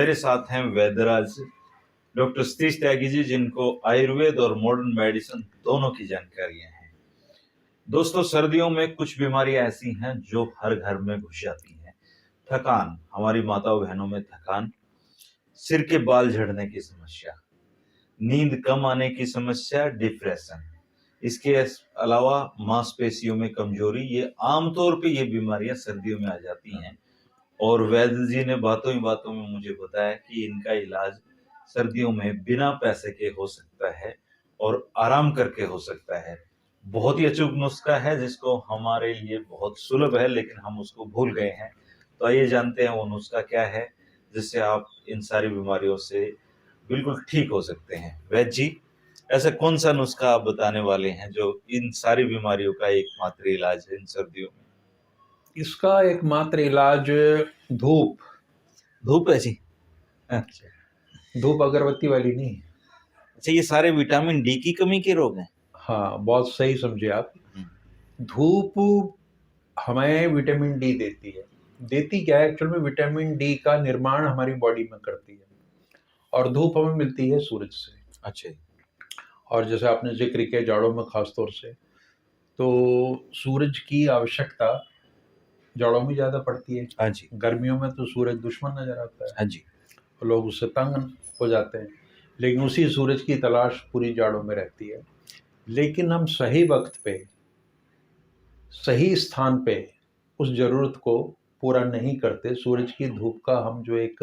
मेरे साथ हैं वैद्यराज डॉक्टर सतीश त्यागी जी, जिनको आयुर्वेद और मॉडर्न मेडिसिन दोनों की जानकारियां हैं। दोस्तों, सर्दियों में कुछ बीमारियां ऐसी हैं जो हर घर में घुस जाती हैं। थकान, हमारी माताओं बहनों में थकान, सिर के बाल झड़ने की समस्या, नींद कम आने की समस्या, डिप्रेशन, इसके अलावा मांसपेशियों में कमजोरी, ये आमतौर पे ये बीमारियां सर्दियों में आ जाती हैं। और वैद्य जी ने बातों ही बातों में मुझे बताया कि इनका इलाज सर्दियों में बिना पैसे के हो सकता है और आराम करके हो सकता है। बहुत ही अचूक नुस्खा है जिसको हमारे लिए बहुत सुलभ है, लेकिन हम उसको भूल गए हैं। तो आइए जानते हैं वो नुस्खा क्या है जिससे आप इन सारी बीमारियों से बिल्कुल ठीक हो सकते हैं। वैद्य जी, ऐसा कौन सा नुस्खा आप बताने वाले हैं जो इन सारी बीमारियों का एकमात्र इलाज है इन सर्दियों में? इसका एकमात्र इलाज धूप। धूप है जी। अच्छा। धूप अगरबत्ती वाली नहीं। अच्छा, ये सारे विटामिन डी की कमी के रोग हैं? हाँ, बहुत सही समझे आप। हम्म। धूप हमें विटामिन डी देती है। देती क्या है, एक्चुअल में विटामिन डी का निर्माण हमारी बॉडी में करती है, और धूप हमें मिलती है सूरज से। अच्छा। और जैसे आपने जिक्र किया जाड़ों में खास तौर से, तो सूरज की आवश्यकता जाड़ों में ज़्यादा पड़ती है। हाँ जी। गर्मियों में तो सूरज दुश्मन नजर आता है, हाँ जी। और लोग उससे तंग हो जाते हैं, लेकिन उसी सूरज की तलाश पूरी जाड़ों में रहती है। लेकिन हम सही वक्त पे सही स्थान पे उस ज़रूरत को पूरा नहीं करते। सूरज की धूप का हम जो एक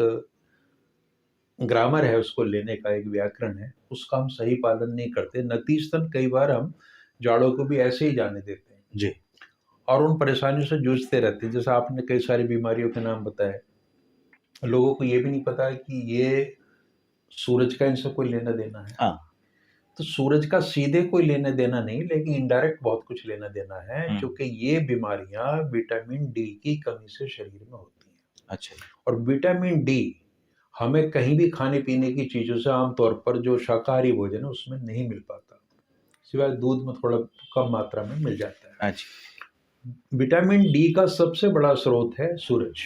ग्रामर है, उसको लेने का एक व्याकरण है, उसका हम सही पालन नहीं करते। नतीजतन कई बार हम जाड़ों को भी ऐसे ही जाने देते हैं जी। और उन परेशानियों से जूझते रहते हैं। जैसे आपने कई सारी बीमारियों के नाम बताए, लोगों को ये भी नहीं पता है कि ये सूरज का इनसे कोई लेना देना है। हाँ। तो सूरज का सीधे कोई लेना देना नहीं, लेकिन इनडायरेक्ट बहुत कुछ लेना देना है, क्योंकि ये बीमारियां विटामिन डी की कमी से शरीर में होती हैं। अच्छा। और विटामिन डी हमें कहीं भी खाने पीने की चीज़ों से, आमतौर पर जो शाकाहारी भोजन है उसमें नहीं मिल पाता, सिवाय दूध में थोड़ा कम मात्रा में मिल जाता है। अच्छा। विटामिन डी का सबसे बड़ा स्रोत है सूरज।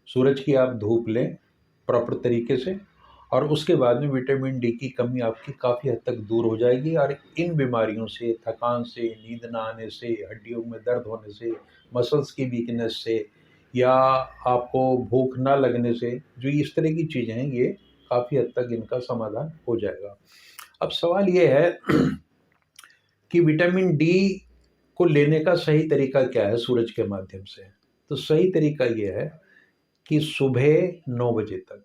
सूरज की आप धूप लें प्रॉपर तरीके से, और उसके बाद में विटामिन डी की कमी आपकी काफ़ी हद तक दूर हो जाएगी। और इन बीमारियों से, थकान से, नींद ना आने से, हड्डियों में दर्द होने से, मसल्स की वीकनेस से, या आपको भूख ना लगने से, जो इस तरह की चीज़ें हैं, ये काफ़ी हद तक इनका समाधान हो जाएगा। अब सवाल ये है कि विटामिन डी को लेने का सही तरीका क्या है सूरज के माध्यम से। तो सही तरीका ये है कि सुबह 9 बजे तक,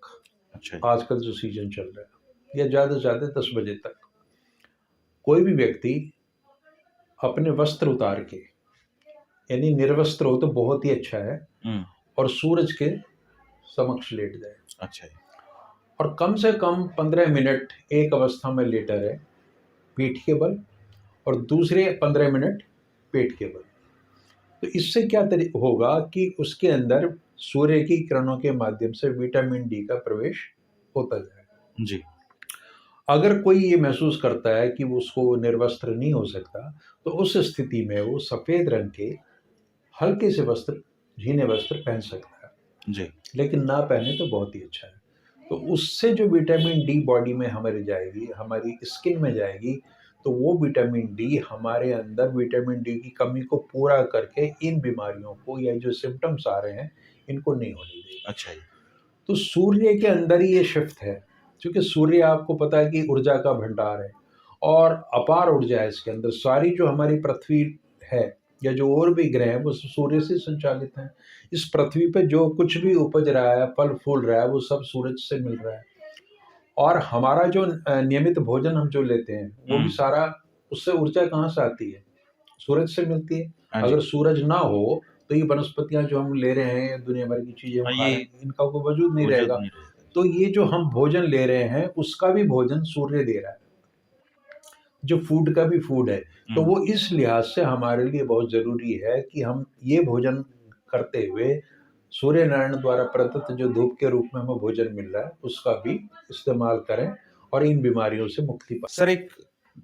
अच्छा। आजकल जो सीजन चल रहा है, या ज़्यादा से ज़्यादा 10 बजे तक, कोई भी व्यक्ति अपने वस्त्र उतार के, यानी निर्वस्त्र हो तो बहुत ही अच्छा है, और सूरज के समक्ष लेट जाए। अच्छा। और कम से कम 15 मिनट एक अवस्था में लेटा रहे, पीठ के बल, और दूसरे 15 मिनट पेट के बल। तो इससे क्या होगा कि उसके अंदर सूर्य की किरणों के माध्यम से विटामिन डी का प्रवेश होता जाएगा। जी। अगर कोई ये महसूस करता है कि वो उसको निर्वस्त्र नहीं हो सकता, तो उस स्थिति में वो सफ़ेद रंग के हल्के से वस्त्र, झीने वस्त्र पहन सकता है। जी। लेकिन ना पहने तो बहुत ही अच्छा है। तो उससे जो विटामिन डी बॉडी में हमारी जाएगी, हमारी स्किन में जाएगी, तो वो विटामिन डी हमारे अंदर विटामिन डी की कमी को पूरा करके इन बीमारियों को, या जो सिम्टम्स आ रहे हैं, इनको नहीं होने देगी। अच्छा। तो सूर्य के अंदर ही ये शिफ्ट है, क्योंकि सूर्य आपको पता है कि ऊर्जा का भंडार है, और अपार ऊर्जा है इसके अंदर। सारी जो हमारी पृथ्वी है, या जो और भी ग्रह हैं, वो सूर्य से संचालित हैं। इस पृथ्वी पे जो कुछ भी उपज रहा है, फल फूल रहा है, वो सब सूरज से मिल रहा है। और हमारा जो नियमित भोजन हम जो लेते हैं, वो भी सारा, उससे ऊर्जा कहाँ से आती है? सूरज से मिलती है। अगर सूरज ना हो तो ये वनस्पतियां जो हम ले रहे हैं, दुनिया भर की चीजें हम खा रहे हैं, इनका कोई वजूद नहीं रहेगा। तो ये जो हम भोजन ले रहे हैं, उसका भी भोजन सूर्य दे रहा है, जो फूड का भी फूड है। तो वो इस लिहाज से हमारे लिए बहुत जरूरी है कि हम ये भोजन करते हुए, सूर्य नारायण द्वारा प्रदत्त जो धूप के रूप में हमें भोजन मिल रहा है, उसका भी इस्तेमाल करें और इन बीमारियों से मुक्ति पाएं। सर, एक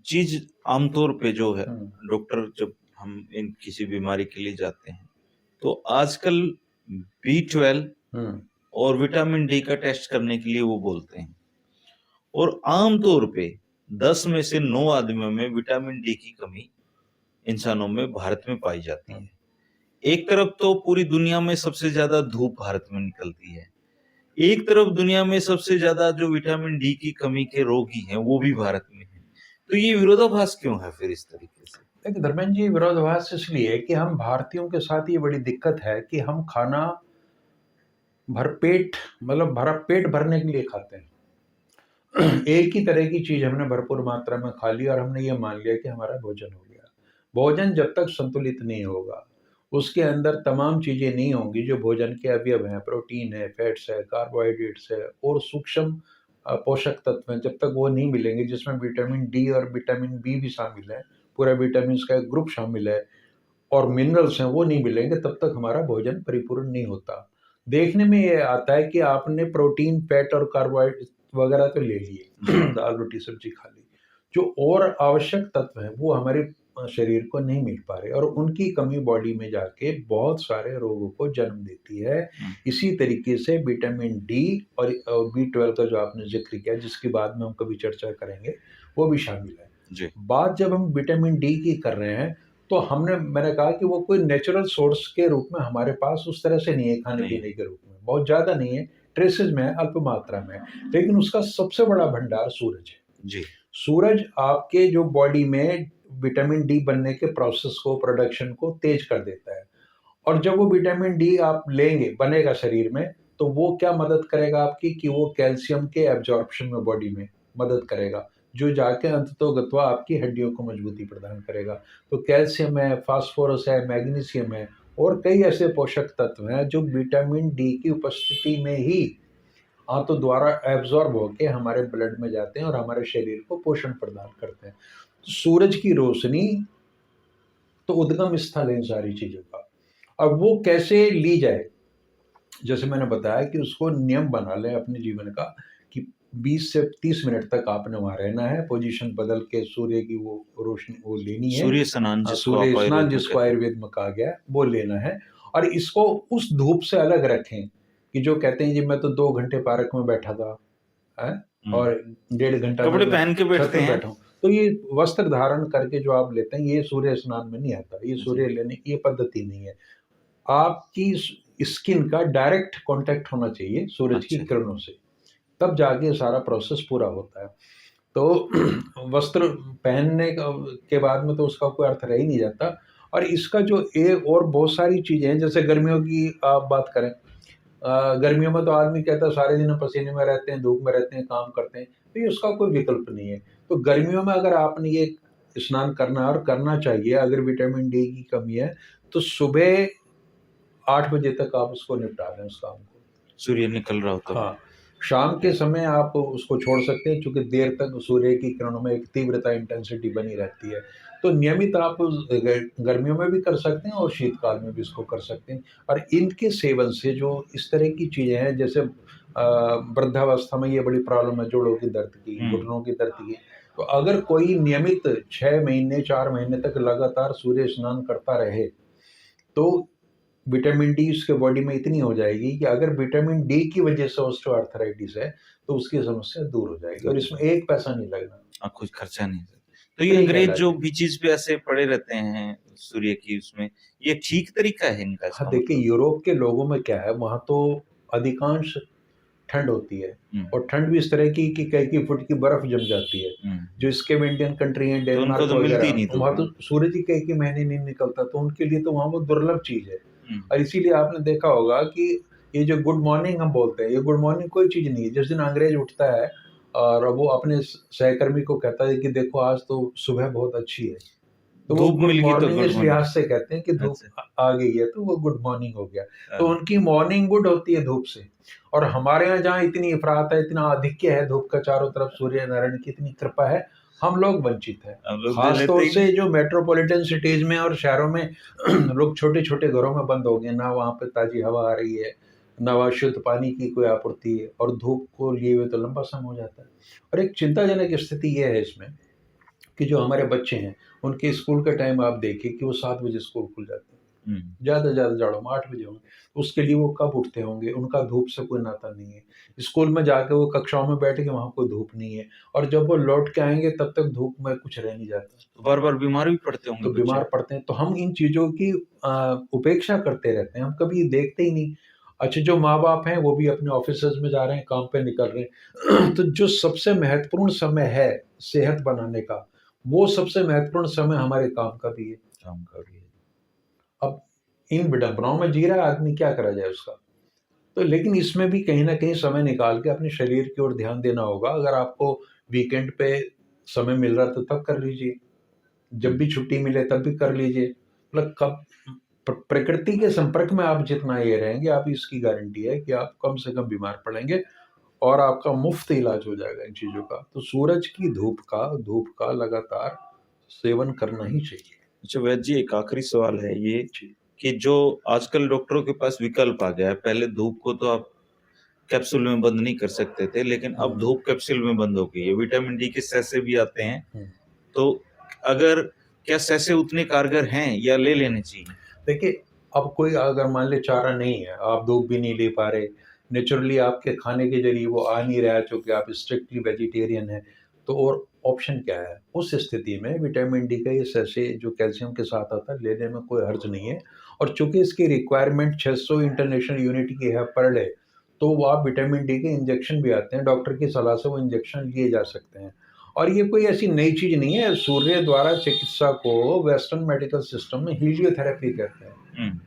चीज आमतौर पे जो है, डॉक्टर, जब हम किसी बीमारी के लिए जाते हैं, तो आजकल B12 और विटामिन डी का टेस्ट करने के लिए वो बोलते हैं। और आमतौर पे 10 में से 9 आदमियों में विटामिन डी की कमी इंसानों में भारत में पाई जाती है। एक तरफ तो पूरी दुनिया में सबसे ज्यादा धूप भारत में निकलती है, एक तरफ दुनिया में सबसे ज्यादा जो विटामिन डी की कमी के रोगी हैं वो भी भारत में हैं। तो ये विरोधाभास क्यों है फिर इस तरीके से? देखिए धर्मेंद्र जी, विरोधाभास इसलिए कि हम भारतीयों के साथ ये बड़ी दिक्कत है कि हम खाना भरपेट मतलब भरा पेट भरने के लिए खाते हैं। एक ही तरह की चीज़ हमने भरपूर मात्रा में खा ली और हमने ये मान लिया कि हमारा भोजन हो गया। भोजन जब तक संतुलित नहीं होगा, उसके अंदर तमाम चीज़ें नहीं होंगी जो भोजन के अवयव हैं, प्रोटीन है, फैट्स है, कार्बोहाइड्रेट्स है और सूक्ष्म पोषक तत्व हैं, जब तक वो नहीं मिलेंगे जिसमें विटामिन डी और विटामिन बी भी शामिल है, पूरा विटामिन्स का एक ग्रुप शामिल है और मिनरल्स हैं वो नहीं मिलेंगे, तब तक हमारा भोजन परिपूर्ण नहीं होता। देखने में ये आता है कि आपने प्रोटीन, फैट और कार्बोहाइड्रेट वगैरह तो ले लिए, दाल, रोटी, सब्जी खा ली। जो और आवश्यक तत्व हैं वो हमारे शरीर को नहीं मिल पा रहे और उनकी कमी बॉडी में जाके बहुत सारे रोगों को जन्म देती है। इसी तरीके से विटामिन डी और B12 का जो आपने ज़िक्र किया, जिसकी बाद में हम कभी चर्चा करेंगे, वो भी शामिल है। जी। बात जब हम विटामिन डी की कर रहे हैं, तो मैंने कहा कि वो कोई नेचुरल सोर्स के रूप में हमारे पास उस तरह से नहीं है खाने-पीने के रूप में, बहुत ज़्यादा नहीं है, ट्रेसेस में है, अल्प मात्रा में है, लेकिन उसका सबसे बड़ा भंडार सूरज है। जी। सूरज आपके जो बॉडी में विटामिन डी बनने के प्रोसेस को, प्रोडक्शन को तेज कर देता है और जब वो विटामिन डी आप लेंगे, बनेगा शरीर में, तो वो क्या मदद करेगा आपकी कि वो कैल्शियम के एब्जॉर्प्शन में बॉडी में मदद करेगा, जो जाके अंततोगत्वा आपकी हड्डियों को मजबूती प्रदान करेगा। तो कैल्शियम है, फास्फोरस है, मैग्नीशियम है और कई ऐसे पोषक तत्व हैं जो विटामिन डी की उपस्थिति में ही आंतों द्वारा एब्जॉर्ब होके हमारे ब्लड में जाते हैं और हमारे शरीर को पोषण प्रदान करते हैं। तो सूरज की रोशनी तो उद्गम स्थल है इन सारी चीज़ों का। अब वो कैसे ली जाए? जैसे मैंने बताया कि उसको नियम बना लें अपने जीवन का कि 20 से 30 मिनट तक आपने वहाँ रहना है, पोजीशन बदल के सूर्य की वो रोशनी वो लेनी है। सूर्य स्नान जिसको सूर्य आप स्नान आयुर्वेद में जिसको कहते हैं। आयुर्वेद में कहा गया है, वो लेना है और इसको उस धूप से अलग रखें कि जो कहते हैं जी मैं तो 2 घंटे पार्क में बैठा था, हैं? और 1.5 घंटा कपड़े मैं पहन के छत बैठते पे हैं। बैठा हूँ। तो ये वस्त्र धारण करके जो आप लेते हैं, ये सूर्य स्नान में नहीं आता। ये सूर्य लेने की ये पद्धति नहीं है। आपकी स्किन का डायरेक्ट कांटेक्ट होना चाहिए सूरज की अच्छा। किरणों से, तब जाके सारा प्रोसेस पूरा होता है। तो वस्त्र पहनने के बाद में तो उसका कोई अर्थ रह ही नहीं जाता। और इसका जो एक और बहुत सारी चीज़ें हैं, जैसे गर्मियों की आप बात करें, गर्मियों में तो आदमी कहता है सारे दिन हम पसीने में रहते हैं, धूप में रहते हैं, काम करते हैं, तो ये उसका कोई विकल्प नहीं है। तो गर्मियों में अगर आपने ये स्नान करना है और करना चाहिए, अगर विटामिन डी की कमी है, तो सुबह 8 बजे तक आप उसको निपटा दें उस काम को। सूर्य निकल रहा होता है। हाँ, शाम के समय आप उसको छोड़ सकते हैं चूँकि देर तक सूर्य की किरणों में एक तीव्रता इंटेंसिटी बनी रहती है। तो नियमित आप गर्मियों में भी कर सकते हैं और शीतकाल में भी इसको कर सकते हैं। और इनके सेवन से जो इस तरह की चीज़ें हैं, जैसे वृद्धावस्था में ये बड़ी प्रॉब्लम है जोड़ों की दर्द की, घुटनों की दर्द की। तो अगर कोई नियमित 6 महीने, 4 महीने तक लगातार सूर्य स्नान करता रहे, तो विटामिन डी उसके बॉडी में इतनी हो जाएगी कि अगर विटामिन डी की वजह से ऑस्टियोआर्थराइटिस है, तो उसकी समस्या दूर हो जाएगी और इसमें 1 पैसा नहीं लगना। कुछ खर्चा नहीं। तो ये फ्री अंग्रेज का जो इलाज है। भी चीज पे ऐसे पड़े रहते हैं सूर्य की, उसमें ये ठीक तरीका है इनका? हाँ, इसका देखिए मतलब? यूरोप के लोगों में क्या है, वहाँ तो अधिकांश ठंड होती है और ठंड भी इस तरह की कि कई फुट की बर्फ जम जाती है। जो स्कैंडिनेवियन कंट्री हैं, तो उनको डेनमार्क तो मिलती ही नहीं वगैरह, वहाँ तो सूरज ही कई महीने नहीं निकलता, तो उनके लिए तो वहाँ वो दुर्लभ चीज़ है। और इसीलिए आपने देखा होगा कि ये जो गुड मॉर्निंग हम बोलते हैं, ये गुड मॉर्निंग कोई चीज़ नहीं है। जिस दिन अंग्रेज उठता है और वो अपने सहकर्मी को कहता है कि देखो आज तो सुबह बहुत अच्छी है, तो वो धूप गुड मिल गई तो मॉर्निंग गुड इस मॉर्निंग। लिहाज से कहते हैं कि धूप आ गई है तो वो गुड मॉर्निंग हो गया। तो उनकी मॉर्निंग गुड होती है धूप से। और हमारे यहाँ जहाँ इतनी इफरात है, इतना आधिक्य है धूप का, चारों तरफ सूर्य नारायण की इतनी कृपा है, हम लोग वंचित हैं। खास तौर से जो मेट्रोपॉलिटन सिटीज में और शहरों में लोग छोटे-छोटे घरों में बंद हो गए, ना वहाँ पे ताज़ी हवा आ रही है, ना वहाँ शुद्ध पानी की कोई आपूर्ति है और धूप को लिए हुए तो लंबा समय हो जाता है। और एक चिंताजनक स्थिति ये है इसमें कि जो हमारे बच्चे हैं, उनके स्कूल का टाइम आप देखिए कि वो 7 बजे स्कूल खुल जाते हैं। ज़्यादा से ज़्यादा जाड़ों में 8 बजे होंगे। तो उसके लिए वो कब उठते होंगे? उनका धूप से कोई नाता नहीं है। स्कूल में जाके वो कक्षाओं में बैठेंगे, वहाँ कोई धूप नहीं है और जब वो लौट के आएँगे तब तक धूप में कुछ रह नहीं जाता। तो बार-बार बीमार भी पड़ते होंगे तो बच्चे। बीमार पड़ते हैं, तो हम इन चीज़ों की उपेक्षा करते रहते हैं, हम कभी देखते ही नहीं। अच्छा, जो माँ-बाप हैं वो भी अपने ऑफ़िसेज़ में जा रहे हैं, काम पे निकल रहे हैं। तो जो सबसे महत्वपूर्ण समय है सेहत बनाने का, वो सबसे महत्वपूर्ण समय हमारे काम का भी है। काम का भी है। अब इन विडंबनाओं में जी रहा है आदमी, क्या करा जाए उसका? तो लेकिन इसमें भी कहीं न कहीं समय निकाल के अपने शरीर की ओर ध्यान देना होगा। अगर आपको वीकेंड पे समय मिल रहा है तो तब कर लीजिए। जब भी छुट्टी मिले तब भी कर लीजिए। मतलब कब प्रकृति के संपर्क में आप जितना ये रहेंगे, आप इसकी गारंटी है कि आप कम से कम बीमार पड़ेंगे और आपका मुफ्त इलाज हो जाएगा इन चीज़ों का। तो सूरज की धूप का लगातार सेवन करना ही चाहिए। अच्छा वैद्य जी, एक आखिरी सवाल है ये जी। कि जो आजकल डॉक्टरों के पास विकल्प आ गया है, पहले धूप को तो आप कैप्सूल में बंद नहीं कर सकते थे, लेकिन अब धूप कैप्सूल में बंद हो गई है। विटामिन डी के सैसे भी आते हैं, हुँ। तो अगर क्या सैसे उतने कारगर हैं या ले लेने चाहिए? देखिए, अब कोई अगर मान लें चारा नहीं है, आप धूप भी नहीं ले पा रहे, नेचुरली आपके खाने के ज़रिए वो आ नहीं रहा है चूँकि आप स्ट्रिक्टली वेजिटेरियन हैं, तो और ऑप्शन क्या है? उस स्थिति में विटामिन डी का ये सैशे जो कैल्शियम के साथ आता है, लेने में कोई हर्ज नहीं है और चूँकि इसकी रिक्वायरमेंट 600 इंटरनेशनल यूनिट की है पर डे, तो वो आप विटामिन डी के इंजेक्शन भी आते हैं, डॉक्टर की सलाह से वो इंजेक्शन लिए जा सकते हैं। और ये कोई ऐसी नई चीज़ नहीं है, सूर्य द्वारा चिकित्सा को वेस्टर्न मेडिकल सिस्टम में हीलियोथेरेपी कहते हैं। हुँ,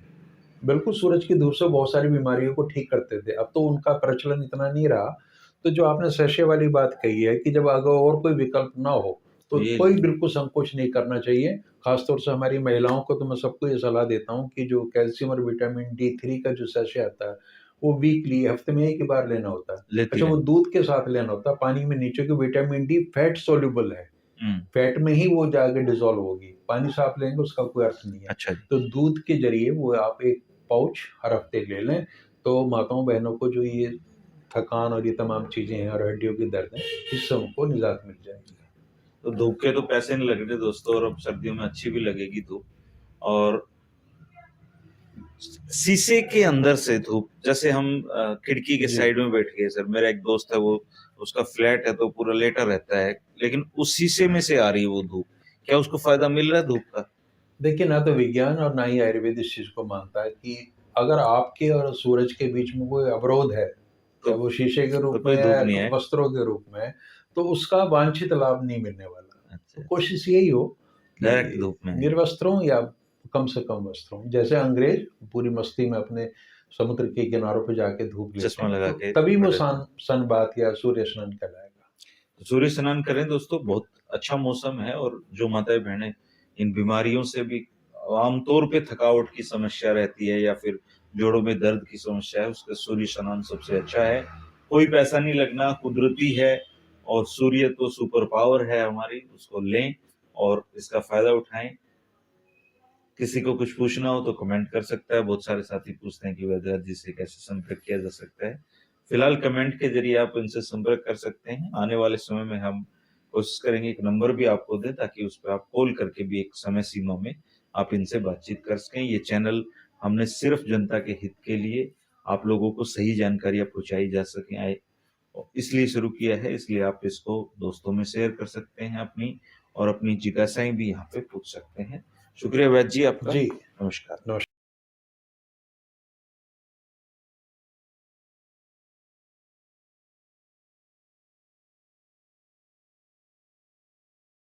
बिल्कुल, सूरज की धूप से बहुत सारी बीमारियों को ठीक करते थे, अब तो उनका प्रचलन इतना नहीं रहा। तो जो आपने सेशे वाली बात कही है कि जब अगर और कोई विकल्प ना हो, तो तो ये कोई बिल्कुल संकोच नहीं करना चाहिए। ख़ास तौर से हमारी महिलाओं को तो मैं सबको ये सलाह देता हूँ कि जो कैल्शियम और विटामिन डी 3 का जो सेशे आता है, वो वीकली हफ़्ते में 1 ही बार लेना होता है। लेती अच्छा, वो रहें। दूध के साथ लेना होता है, पानी में नहीं, चूँकि विटामिन डी फैट सोल्यूबल है। हुँ, फैट में ही वो जाके डिज़ॉल्व होगी, पानी से आप लेंगे उसका कोई अर्थ नहीं है। अच्छा जी। तो दूध के ज़रिए वो आप एक पाउच हर हफ्ते ले लें, तो माताओं-बहनों को जो ये थकान और ये तमाम चीज़ें हैं और हड्डियों की दर्द है, इससे उनको निजात मिल जाएगी। तो धूप के तो पैसे नहीं लग रहे दोस्तों, और अब सर्दियों में अच्छी भी लगेगी धूप। और शीशे के अंदर से धूप, जैसे हम खिड़की के जी। साइड में बैठ गए सर, मेरा एक दोस्त है, वो उसका फ्लैट है तो पूरा लेटा रहता है, लेकिन उस शीशे में से आ रही है वो धूप। क्या उसको फायदा मिल रहा है धूप का? देखिए, ना तो विज्ञान और ना ही आयुर्वेद इस चीज़ को मानता है कि अगर आपके और सूरज के बीच में कोई अवरोध है, तो चाहे वो शीशे के तो रूप में कोई है धूप या नहीं है। वस्त्रों के रूप में है, तो उसका वांछित लाभ नहीं मिलने वाला। अच्छा, तो कोशिश यही हो डायरेक्ट कि धूप में है। निर्वस्त्र हों या कम से कम वस्त्र हों। जैसे अंग्रेज़ पूरी मस्ती में अपने समुद्र के किनारों पे जाके धूप लेते चश्मा हैं, लगा तो के तभी वो खड़े थे। सनबाथ या सूर्य स्नान कहलाएगा। तो सूर्य स्नान करें दोस्तों, बहुत अच्छा मौसम है, और जो माताएं-बहनें इन बीमारियों से भी आमतौर पे थकावट की समस्या रहती है या फिर जोड़ों में दर्द की समस्या है, उसका सूर्य स्नान सबसे अच्छा है। कोई पैसा नहीं लगना, कुदरती है, और सूर्य तो सुपर पावर है हमारी, उसको लें और इसका फ़ायदा उठाएँ। किसी को कुछ पूछना हो तो कमेंट कर सकता है। बहुत सारे साथी पूछते हैं कि वैद्यनाथ जी से कैसे संपर्क किया जा सकता है। फिलहाल कमेंट के ज़रिए आप इनसे संपर्क कर सकते हैं। आने वाले समय में हम कोशिश करेंगे एक नंबर भी आपको दें, ताकि उस पे आप कॉल करके भी एक समय सीमा में आप इनसे बातचीत कर सकें। ये चैनल हमने सिर्फ़ जनता के हित के लिए, आप लोगों को सही जानकारियाँ पहुँचाई जा सकें इसलिए शुरू किया है। इसलिए आप इसको दोस्तों में शेयर कर सकते हैं अपनी, और अपनी जिज्ञासाएँ भी यहाँ पे पूछ सकते हैं। शुक्रिया वैद्य जी आपका। जी, नमस्कार। नमस्कार।